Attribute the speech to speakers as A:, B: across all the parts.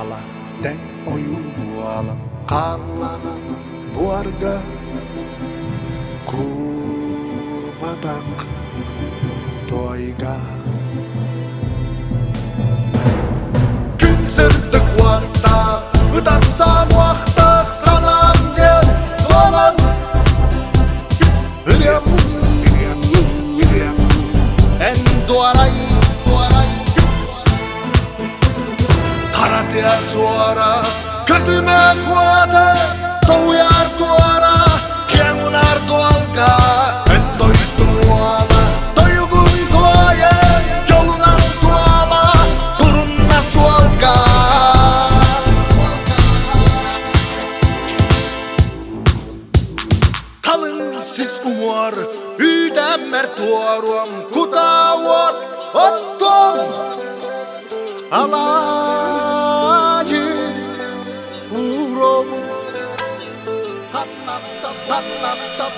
A: ala den oyu buala karlanan buarga kurbadak toiga gün sırtık varta ıtaksan vaktak sanan gel dolan Hürriyem en duaray Karatea suara kötüme kuate Touyar tuara Kiengunar tualka En toituala Toyugun tuaye Jolunan tuama Turunna sualka Kalın sis umuar Ydämmer tuoruam Kutauot Ottom Alaaji Urom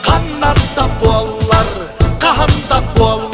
A: Kannatta puollar Kahanta puollar